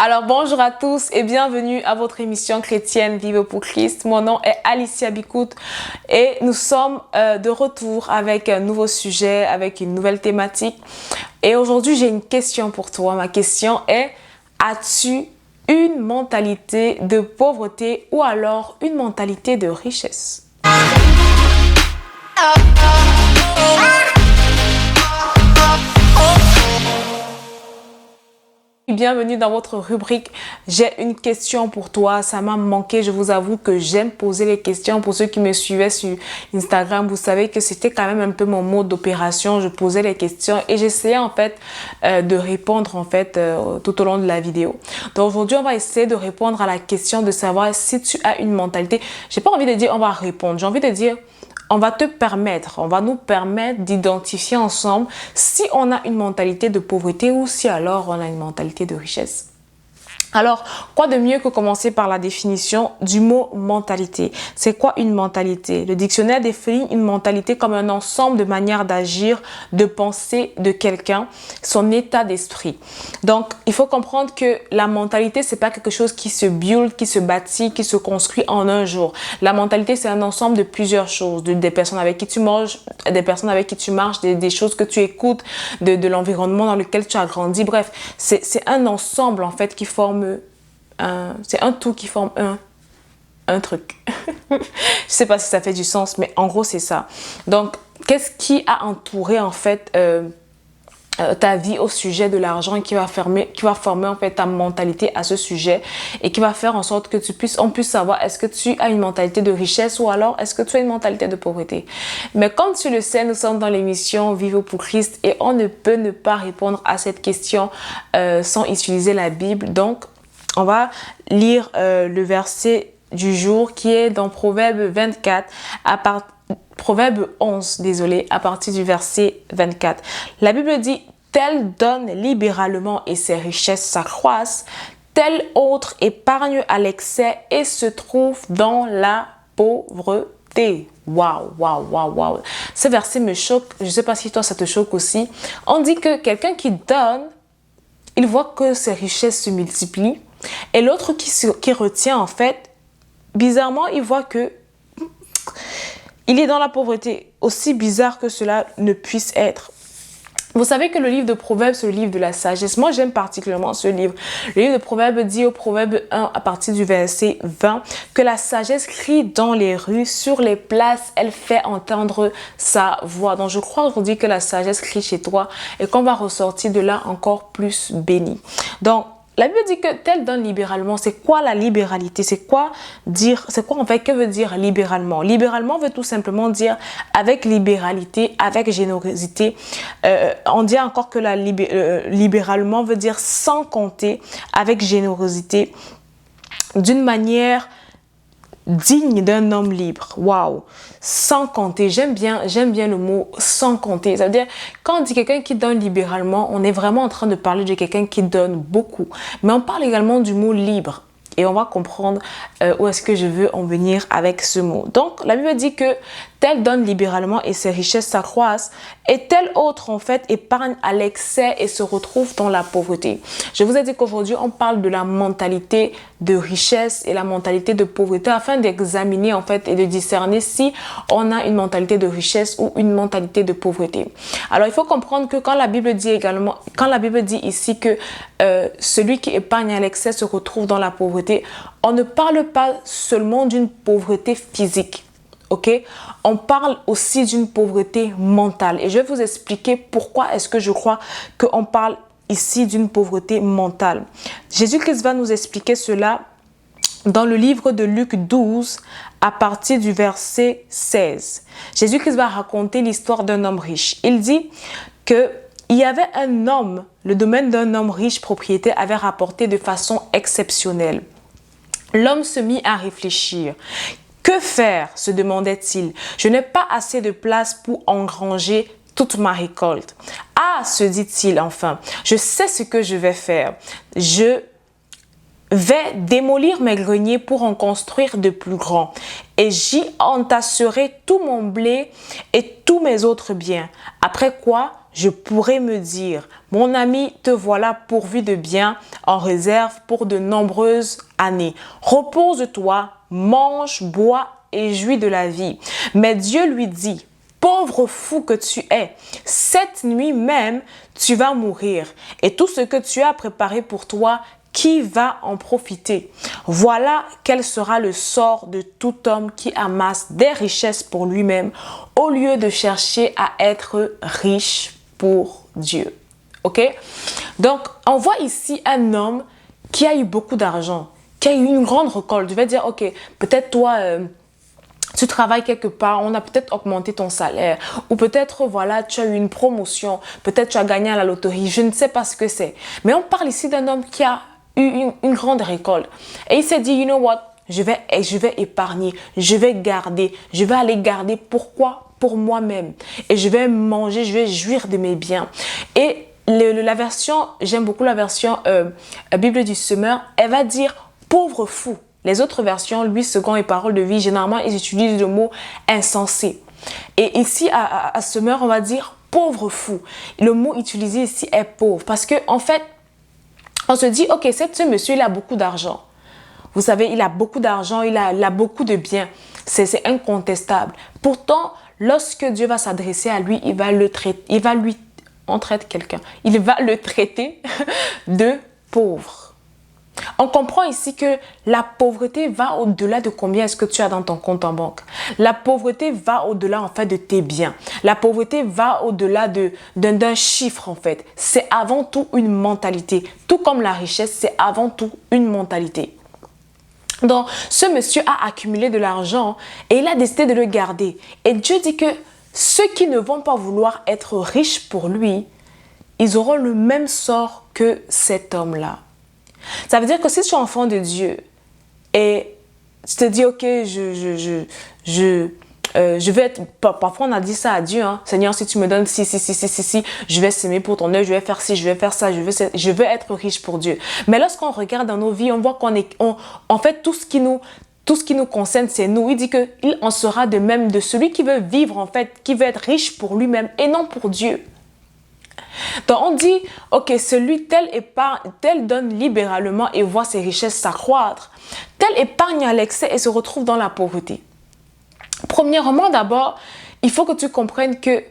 Alors bonjour à tous et bienvenue à votre émission chrétienne Vivre pour Christ. Mon nom est Alicia Bikout et nous sommes de retour avec un nouveau sujet, avec une nouvelle thématique. Et aujourd'hui j'ai une question pour toi. Ma question est, as-tu une mentalité de pauvreté ou alors une mentalité de richesse? Bienvenue dans votre rubrique. J'ai une question pour toi. Ça m'a manqué. Je vous avoue que j'aime poser les questions. Pour ceux qui me suivaient sur Instagram, vous savez que c'était quand même un peu mon mode d'opération. Je posais les questions et j'essayais en fait de répondre en fait tout au long de la vidéo. Donc aujourd'hui, on va essayer de répondre à la question de savoir si tu as une mentalité. J'ai pas envie de dire on va répondre. J'ai envie de dire on va nous permettre d'identifier ensemble si on a une mentalité de pauvreté ou si alors on a une mentalité de richesse. Alors, quoi de mieux que commencer par la définition du mot mentalité? C'est quoi une mentalité? Le dictionnaire définit une mentalité comme un ensemble de manières d'agir, de penser de quelqu'un, son état d'esprit. Donc, il faut comprendre que la mentalité, c'est pas quelque chose qui se build, qui se bâtit, qui se construit en un jour. La mentalité, c'est un ensemble de plusieurs choses, des personnes avec qui tu manges, des personnes avec qui tu marches, des choses que tu écoutes, de l'environnement dans lequel tu as grandi. Bref, c'est un ensemble en fait qui forme c'est un tout qui forme un truc. Je sais pas si ça fait du sens, mais en gros c'est ça. Donc qu'est-ce qui a entouré en fait ta vie au sujet de l'argent et qui va former en fait ta mentalité à ce sujet et qui va faire en sorte que on puisse savoir est-ce que tu as une mentalité de richesse ou alors est-ce que tu as une mentalité de pauvreté. Mais comme tu le sais, nous sommes dans l'émission Vivre pour Christ et on ne peut ne pas répondre à cette question sans utiliser la Bible. Donc on va lire le verset du jour qui est dans Proverbe 24 Proverbe 11, désolé, à partir du verset 24. La Bible dit, tel donne libéralement et ses richesses s'accroissent, tel autre épargne à l'excès et se trouve dans la pauvreté. Waouh, waouh, waouh, waouh. Ce verset me choque. Je ne sais pas si toi ça te choque aussi. On dit que quelqu'un qui donne, il voit que ses richesses se multiplient. Et l'autre qui retient en fait, bizarrement, il voit que il est dans la pauvreté, aussi bizarre que cela ne puisse être. Vous savez que le livre de Proverbes, c'est le livre de la sagesse. Moi, j'aime particulièrement ce livre. Le livre de Proverbes dit au Proverbe 1, à partir du verset 20, que la sagesse crie dans les rues, sur les places, elle fait entendre sa voix. Donc, je crois aujourd'hui que la sagesse crie chez toi et qu'on va ressortir de là encore plus béni. Donc, la Bible dit que tel donne libéralement. C'est quoi la libéralité? C'est quoi en fait, que veut dire libéralement? Libéralement veut tout simplement dire avec libéralité, avec générosité. On dit encore que libéralement veut dire sans compter, avec générosité, d'une manière digne d'un homme libre. Waouh! Sans compter. J'aime bien le mot sans compter. Ça veut dire, quand on dit quelqu'un qui donne libéralement, on est vraiment en train de parler de quelqu'un qui donne beaucoup. Mais on parle également du mot libre. Et on va comprendre où est-ce que je veux en venir avec ce mot. Donc, la Bible dit que tel donne libéralement et ses richesses s'accroissent, et tel autre, en fait, épargne à l'excès et se retrouve dans la pauvreté. Je vous ai dit qu'aujourd'hui, on parle de la mentalité de richesse et la mentalité de pauvreté afin d'examiner, en fait, et de discerner si on a une mentalité de richesse ou une mentalité de pauvreté. Alors, il faut comprendre que quand la Bible dit ici que celui qui épargne à l'excès se retrouve dans la pauvreté, on ne parle pas seulement d'une pauvreté physique. Ok, on parle aussi d'une pauvreté mentale et je vais vous expliquer pourquoi est-ce que je crois qu'on parle ici d'une pauvreté mentale. Jésus-Christ va nous expliquer cela dans le livre de Luc 12 à partir du verset 16. Jésus-Christ va raconter l'histoire d'un homme riche. Il dit que il y avait un homme, le domaine d'un homme riche propriétaire avait rapporté de façon exceptionnelle. L'homme se mit à réfléchir. Que faire, se demandait-il. Je n'ai pas assez de place pour engranger toute ma récolte. Ah, se dit-il enfin, je sais ce que je vais faire. Je vais démolir mes greniers pour en construire de plus grands. Et j'y entasserai tout mon blé et tous mes autres biens. Après quoi, je pourrais me dire, mon ami, te voilà pourvu de bien en réserve pour de nombreuses années. Repose-toi, mange, bois et jouis de la vie. Mais Dieu lui dit, pauvre fou que tu es, cette nuit même, tu vas mourir. Et tout ce que tu as préparé pour toi, qui va en profiter? Voilà quel sera le sort de tout homme qui amasse des richesses pour lui-même au lieu de chercher à être riche pour Dieu. Ok? Donc, on voit ici un homme qui a eu beaucoup d'argent, qui a eu une grande récolte. Je vais dire, ok, peut-être toi... tu travailles quelque part, on a peut-être augmenté ton salaire ou peut-être, voilà, tu as eu une promotion, peut-être tu as gagné à la loterie, je ne sais pas ce que c'est. Mais on parle ici d'un homme qui a eu une grande récolte et il s'est dit, you know what, je vais épargner, je vais garder, je vais aller garder. Pourquoi? Pour moi-même. Et je vais manger, je vais jouir de mes biens. Et la version, j'aime beaucoup la version Bible du Semeur, elle va dire pauvre fou. Les autres versions, Louis II et Parole de vie, généralement, ils utilisent le mot insensé. Et ici, à Semeur, on va dire pauvre fou. Le mot utilisé ici est pauvre. Parce que en fait, on se dit, ok, ce monsieur, il a beaucoup d'argent. Vous savez, il a beaucoup d'argent, il a beaucoup de biens. C'est incontestable. Pourtant, lorsque Dieu va s'adresser à lui, il va le traiter de pauvre. On comprend ici que la pauvreté va au-delà de combien est-ce que tu as dans ton compte en banque. La pauvreté va au-delà en fait de tes biens. La pauvreté va au-delà d'un chiffre en fait. C'est avant tout une mentalité. Tout comme la richesse, c'est avant tout une mentalité. Donc, ce monsieur a accumulé de l'argent et il a décidé de le garder. Et Dieu dit que ceux qui ne vont pas vouloir être riches pour lui, ils auront le même sort que cet homme-là. Ça veut dire que si tu es enfant de Dieu et tu te dis, ok, je vais être... Parfois, on a dit ça à Dieu, hein. Seigneur, si tu me donnes si, je vais s'aimer pour ton œuvre, je vais faire ci, je vais faire ça, je veux être riche pour Dieu. Mais lorsqu'on regarde dans nos vies, on voit en fait, tout ce qui nous concerne, c'est nous. Il dit qu'il en sera de même de celui qui veut vivre, en fait, qui veut être riche pour lui-même et non pour Dieu. Donc on dit, ok, celui tel donne libéralement et voit ses richesses s'accroître. Tel épargne à l'excès et se retrouve dans la pauvreté. Premièrement, d'abord, il faut que tu comprennes que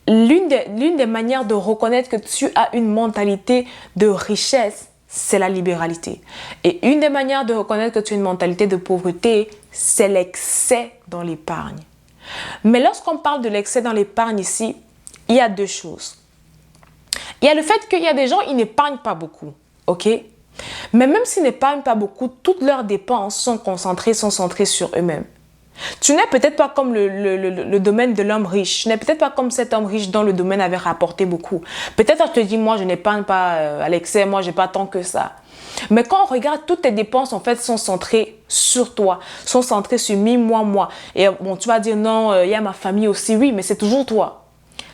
l'une des manières de reconnaître que tu as une mentalité de richesse, c'est la libéralité. Et une des manières de reconnaître que tu as une mentalité de pauvreté, c'est l'excès dans l'épargne. Mais lorsqu'on parle de l'excès dans l'épargne ici, il y a deux choses. Il y a le fait qu'il y a des gens, ils n'épargnent pas beaucoup, ok? Mais même s'ils n'épargnent pas beaucoup, toutes leurs dépenses sont centrées sur eux-mêmes. Tu n'es peut-être pas comme le domaine de l'homme riche. Tu n'es peut-être pas comme cet homme riche dont le domaine avait rapporté beaucoup. Peut-être tu te dis, moi, je n'épargne pas à l'excès, moi, je n'ai pas tant que ça. Mais quand on regarde, toutes tes dépenses, en fait, sont centrées sur toi, sont centrées sur moi. Et bon, tu vas dire, non, il y a ma famille aussi, oui, mais c'est toujours toi.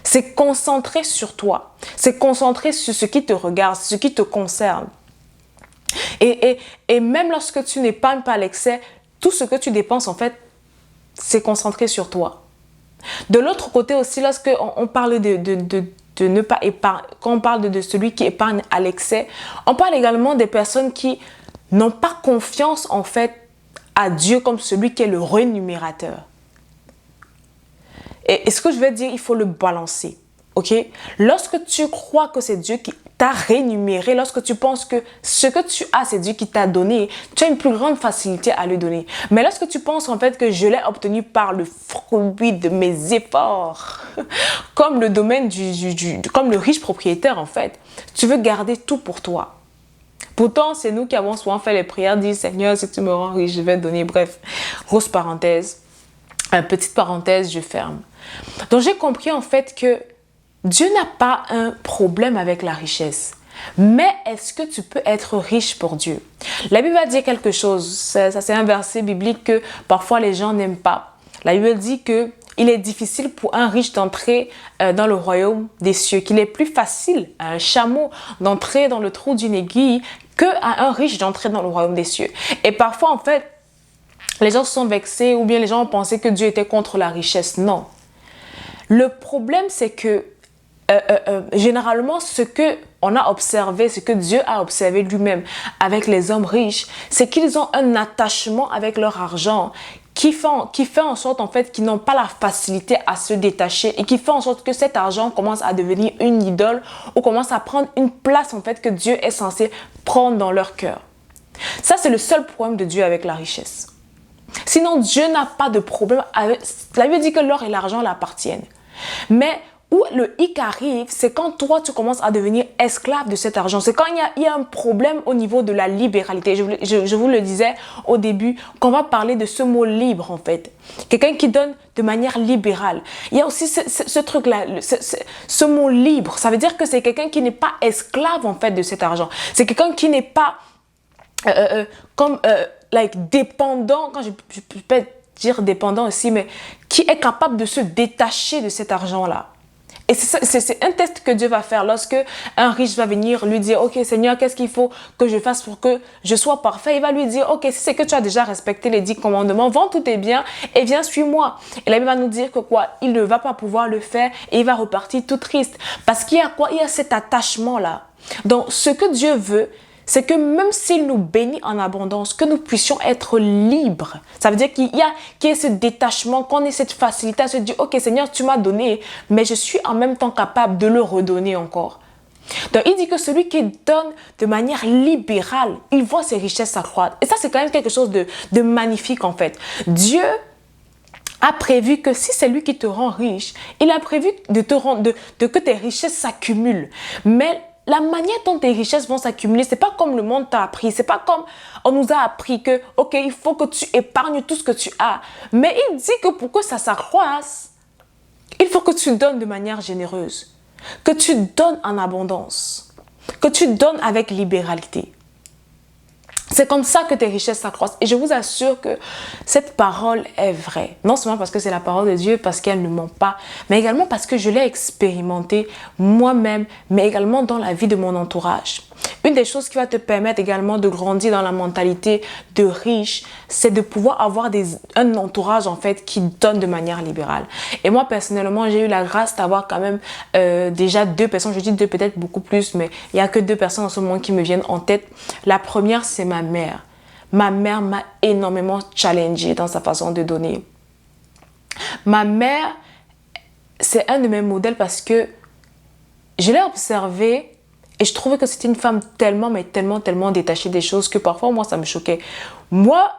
C'est concentré sur toi. C'est concentré sur ce qui te regarde, ce qui te concerne. Et même lorsque tu n'épargnes pas à l'excès, tout ce que tu dépenses, en fait, c'est concentré sur toi. De l'autre côté aussi, lorsque on parle de ne pas épargner, quand on parle de celui qui épargne à l'excès, on parle également des personnes qui n'ont pas confiance, en fait, à Dieu comme celui qui est le rémunérateur. Et ce que je vais dire, il faut le balancer, ok? Lorsque tu crois que c'est Dieu qui t'a rémunéré, lorsque tu penses que ce que tu as, c'est Dieu qui t'a donné, tu as une plus grande facilité à le donner. Mais lorsque tu penses en fait que je l'ai obtenu par le fruit de mes efforts, comme le domaine comme le riche propriétaire en fait, tu veux garder tout pour toi. Pourtant, c'est nous qui avons souvent fait les prières, dit Seigneur, si tu me rends riche, je vais donner. Bref, grosse parenthèse. Petite parenthèse, je ferme. Donc, j'ai compris en fait que Dieu n'a pas un problème avec la richesse. Mais est-ce que tu peux être riche pour Dieu? La Bible va dire quelque chose. Ça c'est un verset biblique que parfois les gens n'aiment pas. La Bible dit que il est difficile pour un riche d'entrer dans le royaume des cieux, qu'il est plus facile à un chameau d'entrer dans le trou d'une aiguille qu'à un riche d'entrer dans le royaume des cieux. Et parfois, en fait, les gens se sont vexés ou bien les gens ont pensé que Dieu était contre la richesse. Non. Le problème, c'est que généralement, ce que on a observé, ce que Dieu a observé lui-même avec les hommes riches, c'est qu'ils ont un attachement avec leur argent qui fait en sorte en fait qu'ils n'ont pas la facilité à se détacher et qui fait en sorte que cet argent commence à devenir une idole ou commence à prendre une place en fait que Dieu est censé prendre dans leur cœur. Ça, c'est le seul problème de Dieu avec la richesse. Sinon, Dieu n'a pas de problème avec... La Bible dit que l'or et l'argent l'appartiennent. Mais où le hic arrive, c'est quand toi, tu commences à devenir esclave de cet argent. C'est quand il y a un problème au niveau de la libéralité. Je vous le disais au début, qu'on va parler de ce mot libre, en fait. Quelqu'un qui donne de manière libérale. Il y a aussi ce truc-là, ce mot libre. Ça veut dire que c'est quelqu'un qui n'est pas esclave, en fait, de cet argent. C'est quelqu'un qui n'est pas dépendant, quand je peux dire dépendant aussi, mais qui est capable de se détacher de cet argent-là. Et c'est un test que Dieu va faire lorsque un riche va venir lui dire « Ok Seigneur, qu'est-ce qu'il faut que je fasse pour que je sois parfait ?» Il va lui dire « Ok, si c'est que tu as déjà respecté les 10 commandements, vends tous tes biens et viens, suis-moi. » Et la Bible va nous dire que quoi? Il ne va pas pouvoir le faire et il va repartir tout triste. Parce qu'il y a quoi? Il y a cet attachement-là. Donc, ce que Dieu veut, c'est que même s'il nous bénit en abondance, que nous puissions être libres. Ça veut dire qu'il y ait ce détachement, qu'on ait cette facilité à se dire « Ok Seigneur, tu m'as donné, mais je suis en même temps capable de le redonner encore. » Donc il dit que celui qui donne de manière libérale, il voit ses richesses s'accroître. Et ça, c'est quand même quelque chose de magnifique en fait. Dieu a prévu que si c'est lui qui te rend riche, il a prévu que tes richesses s'accumulent. Mais la manière dont tes richesses vont s'accumuler, c'est pas comme le monde t'a appris. C'est pas comme on nous a appris que, ok, il faut que tu épargnes tout ce que tu as. Mais il dit que pour que ça s'accroisse, il faut que tu donnes de manière généreuse. Que tu donnes en abondance. Que tu donnes avec libéralité. C'est comme ça que tes richesses s'accroissent. Et je vous assure que cette parole est vraie. Non seulement parce que c'est la parole de Dieu, parce qu'elle ne ment pas, mais également parce que je l'ai expérimentée moi-même, mais également dans la vie de mon entourage. Une des choses qui va te permettre également de grandir dans la mentalité de riche, c'est de pouvoir avoir un entourage en fait qui donne de manière libérale. Et moi personnellement, j'ai eu la grâce d'avoir quand même déjà 2 personnes, je dis 2 peut-être beaucoup plus, mais il n'y a que 2 personnes en ce moment qui me viennent en tête. La première, c'est ma mère. Ma mère m'a énormément challengée dans sa façon de donner. Ma mère, c'est un de mes modèles parce que je l'ai observée. Et je trouvais que c'était une femme tellement, mais tellement, tellement détachée des choses que parfois, moi, ça me choquait. Moi,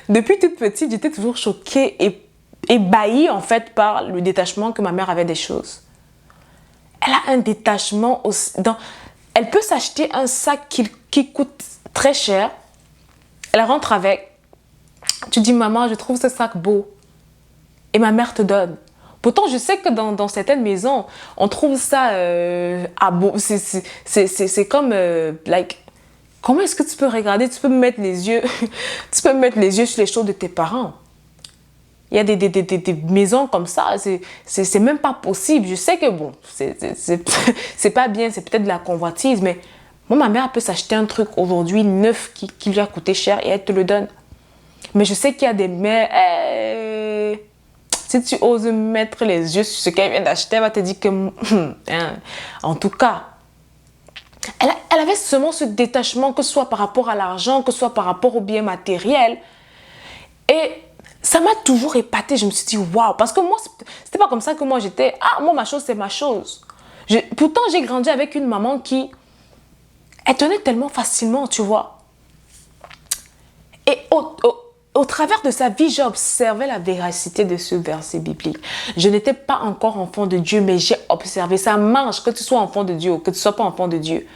depuis toute petite, j'étais toujours choquée et ébahie, en fait, par le détachement que ma mère avait des choses. Elle a un détachement aussi. Elle peut s'acheter un sac qui coûte très cher. Elle rentre avec. Tu dis, maman, je trouve ce sac beau. Et ma mère te donne. Pourtant, je sais que dans certaines maisons, on trouve ça beau. C'est comme, comment est-ce que tu peux regarder, tu peux mettre les yeux, tu peux mettre les yeux sur les choses de tes parents. Il y a des maisons comme ça, c'est même pas possible. Je sais que bon, c'est pas bien, c'est peut-être de la convoitise, mais moi, ma mère peut s'acheter un truc aujourd'hui neuf qui lui a coûté cher et elle te le donne. Mais je sais qu'il y a des mères... Si tu oses mettre les yeux sur ce qu'elle vient d'acheter, elle va te dire que... En tout cas, elle avait seulement ce détachement, que ce soit par rapport à l'argent, que ce soit par rapport aux biens matériels. Et ça m'a toujours épatée. Je me suis dit, waouh. Parce que moi, c'était pas comme ça que moi j'étais. Ah, moi, ma chose, c'est ma chose. Pourtant, j'ai grandi avec une maman qui... Elle tenait tellement facilement, tu vois. Et au travers de sa vie, j'ai observé la véracité de ce verset biblique. Je n'étais pas encore enfant de Dieu, mais j'ai observé. Ça marche que tu sois enfant de Dieu ou que tu ne sois pas enfant de Dieu.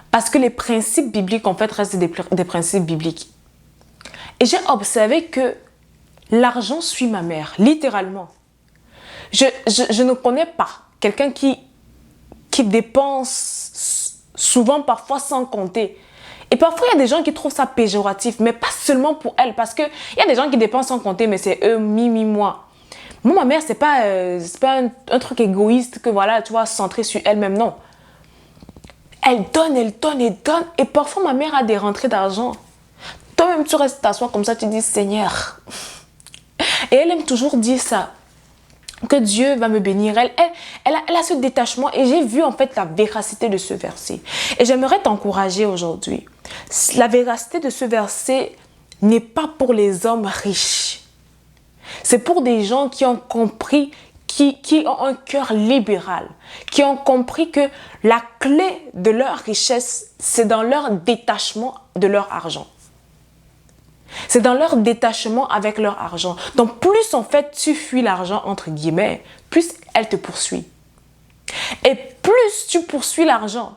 Parce que les principes bibliques, en fait, restent des principes bibliques. Et j'ai observé que l'argent suit ma mère, littéralement. Je ne connais pas quelqu'un qui dépense souvent, parfois sans compter. Et parfois, il y a des gens qui trouvent ça péjoratif, mais pas seulement pour elle. Parce qu'il y a des gens qui dépensent sans compter, mais c'est eux, moi. Moi, ma mère, c'est pas un truc égoïste que, voilà, tu vois, centré sur elle-même, non. Elle donne, elle donne, elle donne. Et parfois, ma mère a des rentrées d'argent. Toi-même, tu restes t'asseoir comme ça, tu dis, Seigneur. Et elle aime toujours dire ça. que Dieu va me bénir. Elle a ce détachement et j'ai vu en fait la véracité de ce verset. Et j'aimerais t'encourager aujourd'hui. La véracité de ce verset n'est pas pour les hommes riches. C'est pour des gens qui ont compris, qui ont un cœur libéral, qui ont compris que la clé de leur richesse, c'est dans leur détachement de leur argent. C'est dans leur détachement avec leur argent. Donc, plus en fait tu fuis l'argent, entre guillemets, plus elle te poursuit. Et plus tu poursuis l'argent,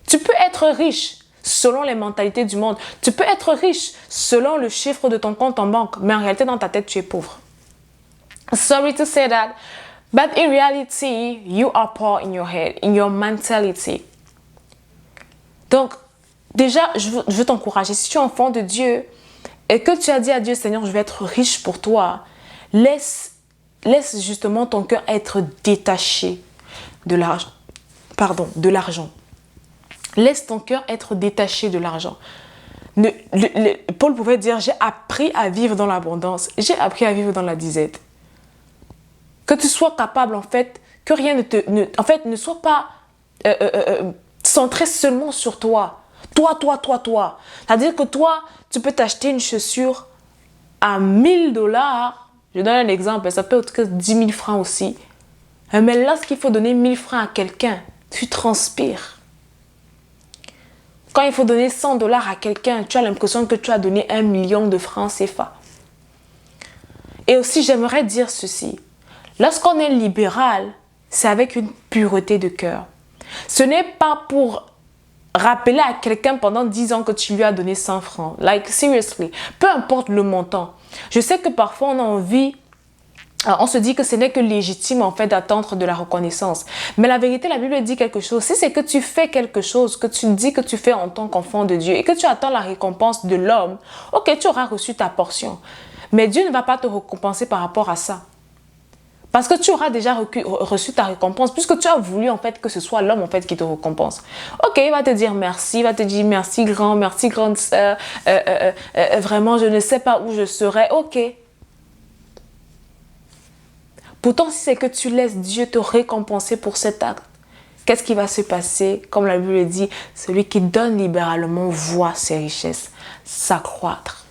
tu peux être riche selon les mentalités du monde. Tu peux être riche selon le chiffre de ton compte en banque, mais en réalité, dans ta tête, tu es pauvre. Sorry to say that, but in reality, you are poor in your head, in your mentality. Donc, déjà, je veux t'encourager. Si tu es enfant de Dieu, et que tu as dit à Dieu, Seigneur, je vais être riche pour toi, laisse justement ton cœur être détaché de l'argent. Pardon, de l'argent. Laisse ton cœur être détaché de l'argent. Paul pouvait dire, j'ai appris à vivre dans l'abondance. J'ai appris à vivre dans la disette. Que tu sois capable, en fait, que rien ne soit pas centré seulement sur toi. Toi. C'est-à-dire que toi, tu peux t'acheter une chaussure à 1000 dollars. Je donne un exemple, ça peut être 10 000 francs aussi. Mais lorsqu'il faut donner 1000 francs à quelqu'un, tu transpires. Quand il faut donner 100 dollars à quelqu'un, tu as l'impression que tu as donné 1 million de francs CFA. Et aussi, j'aimerais dire ceci. Lorsqu'on est libéral, c'est avec une pureté de cœur. Ce n'est pas pour rappeler à quelqu'un pendant 10 ans que tu lui as donné 100 francs. Like, seriously. Peu importe le montant. Je sais que parfois, on a envie... On se dit que ce n'est que légitime en fait d'attendre de la reconnaissance. Mais la vérité, la Bible dit quelque chose. Si c'est que tu fais quelque chose, que tu dis que tu fais en tant qu'enfant de Dieu et que tu attends la récompense de l'homme, ok, tu auras reçu ta portion. Mais Dieu ne va pas te récompenser par rapport à ça. Parce que tu auras déjà reçu ta récompense, puisque tu as voulu en fait que ce soit l'homme en fait qui te récompense. Ok, il va te dire merci, il va te dire merci grande sœur, vraiment je ne sais pas où je serai, ok. Pourtant, si c'est que tu laisses Dieu te récompenser pour cet acte, qu'est-ce qui va se passer? Comme la Bible dit, celui qui donne libéralement voit ses richesses s'accroître.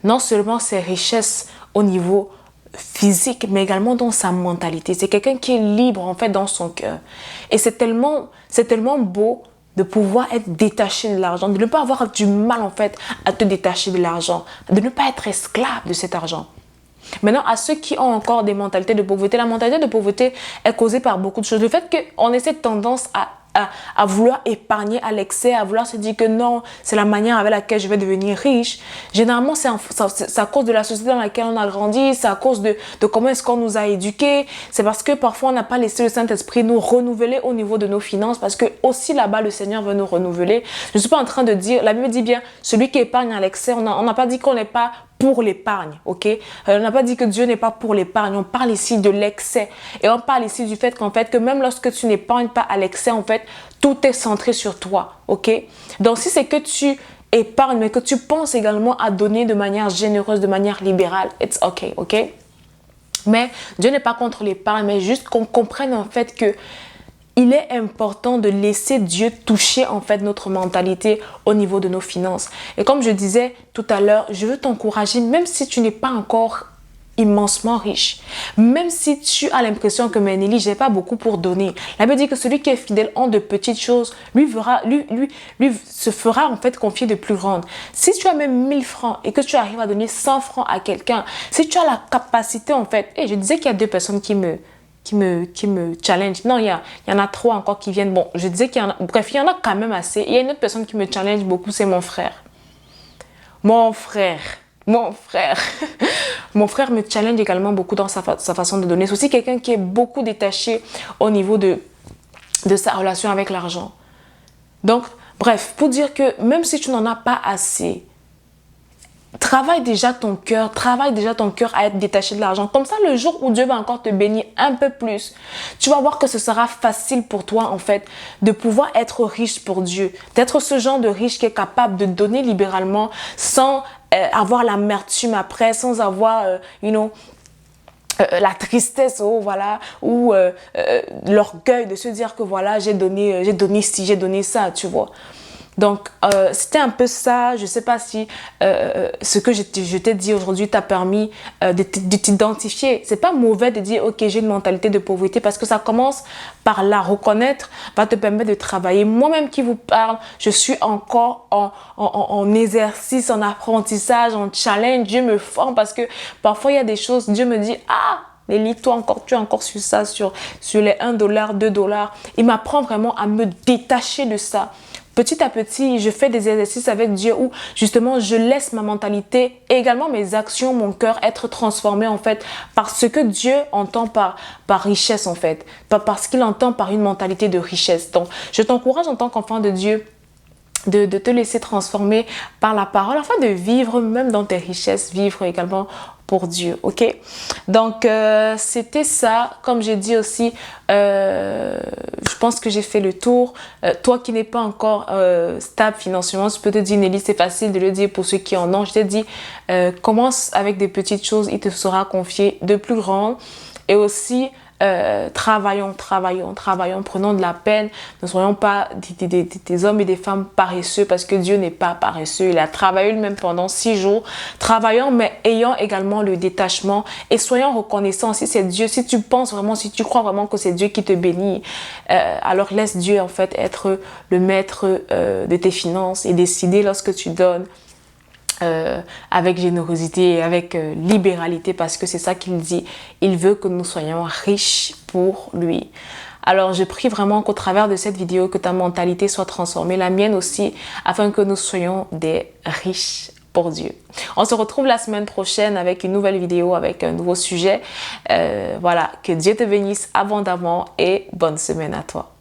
Non seulement ses richesses au niveau physique, mais également dans sa mentalité. C'est quelqu'un qui est libre en fait dans son cœur. Et c'est tellement beau de pouvoir être détaché de l'argent, de ne pas avoir du mal en fait à te détacher de l'argent, de ne pas être esclave de cet argent. Maintenant, à ceux qui ont encore des mentalités de pauvreté, la mentalité de pauvreté est causée par beaucoup de choses. Le fait qu'on ait cette tendance à vouloir épargner à l'excès, à vouloir se dire que non, c'est la manière avec laquelle je vais devenir riche. Généralement, c'est à cause de la société dans laquelle on a grandi, c'est à cause de comment est-ce qu'on nous a éduqués. C'est parce que parfois, on n'a pas laissé le Saint-Esprit nous renouveler au niveau de nos finances, parce que aussi là-bas, le Seigneur veut nous renouveler. Je ne suis pas en train de dire, la Bible dit bien, celui qui épargne à l'excès, on n'a pas dit qu'on n'est pas pour l'épargne, ok? On n'a pas dit que Dieu n'est pas pour l'épargne, on parle ici de l'excès. Et on parle ici du fait qu'en fait, que même lorsque tu n'épargnes pas à l'excès, en fait, tout est centré sur toi, ok? Donc, si c'est que tu épargnes, mais que tu penses également à donner de manière généreuse, de manière libérale, it's ok, ok? Mais Dieu n'est pas contre l'épargne, mais juste qu'on comprenne en fait que il est important de laisser Dieu toucher en fait notre mentalité au niveau de nos finances. Et comme je disais tout à l'heure, je veux t'encourager, même si tu n'es pas encore immensement riche, même si tu as l'impression que mais Nelly, j'ai pas beaucoup pour donner. La Bible dit que celui qui est fidèle en de petites choses, lui se fera en fait confier de plus grandes. Si tu as même 1000 francs et que tu arrives à donner 100 francs à quelqu'un, si tu as la capacité en fait, et je disais qu'il y a 2 personnes qui me challenge. Non, il y en a 3 encore qui viennent. Bon, je disais qu'il y en a... Bref, il y en a quand même assez. Il y a une autre personne qui me challenge beaucoup, c'est mon frère. Mon frère. Mon frère me challenge également beaucoup dans sa façon de donner. C'est aussi quelqu'un qui est beaucoup détaché au niveau de sa relation avec l'argent. Donc, bref, pour dire que même si tu n'en as pas assez, travaille déjà ton cœur à être détaché de l'argent. Comme ça, le jour où Dieu va encore te bénir un peu plus, tu vas voir que ce sera facile pour toi, en fait, de pouvoir être riche pour Dieu. D'être ce genre de riche qui est capable de donner libéralement sans avoir l'amertume après, sans avoir, la tristesse, oh voilà, ou l'orgueil de se dire que voilà, j'ai donné ci, j'ai donné ça, tu vois. Donc, c'était un peu ça. Je ne sais pas si ce que je t'ai dit aujourd'hui t'a permis de t'identifier. C'est pas mauvais de dire, ok, j'ai une mentalité de pauvreté, parce que ça commence par la reconnaître, va te permettre de travailler. Moi-même qui vous parle, je suis encore en exercice, en apprentissage, en challenge. Dieu me forme parce que parfois, il y a des choses, Dieu me dit, ah, Nelly, toi encore, tu as encore su ça sur les $1, $2. Il m'apprend vraiment à me détacher de ça. Petit à petit, je fais des exercices avec Dieu où justement je laisse ma mentalité et également mes actions, mon cœur être transformés en fait par ce que Dieu entend par richesse en fait, parce qu'il entend par une mentalité de richesse. Donc, je t'encourage en tant qu'enfant de Dieu de te laisser transformer par la parole afin de vivre même dans tes richesses, vivre également pour Dieu, ok? Donc, c'était ça. Comme j'ai dit aussi, je pense que j'ai fait le tour. Toi qui n'es pas encore stable financièrement, je peux te dire, Nelly, c'est facile de le dire pour ceux qui en ont. Je te dis, commence avec des petites choses, il te sera confié de plus grandes. Et aussi, travaillons, prenons de la peine, ne soyons pas des hommes et des femmes paresseux, parce que Dieu n'est pas paresseux. Il a travaillé lui-même pendant 6 jours. Travaillons, mais ayant également le détachement et soyons reconnaissants. Si c'est Dieu, si tu penses vraiment, si tu crois vraiment que c'est Dieu qui te bénit, alors laisse Dieu en fait être le maître de tes finances et décider lorsque tu donnes. Avec générosité et avec libéralité, parce que c'est ça qu'il dit. Il veut que nous soyons riches pour lui. Alors, je prie vraiment qu'au travers de cette vidéo, que ta mentalité soit transformée, la mienne aussi, afin que nous soyons des riches pour Dieu. On se retrouve la semaine prochaine avec une nouvelle vidéo, avec un nouveau sujet. Voilà, que Dieu te bénisse abondamment et bonne semaine à toi.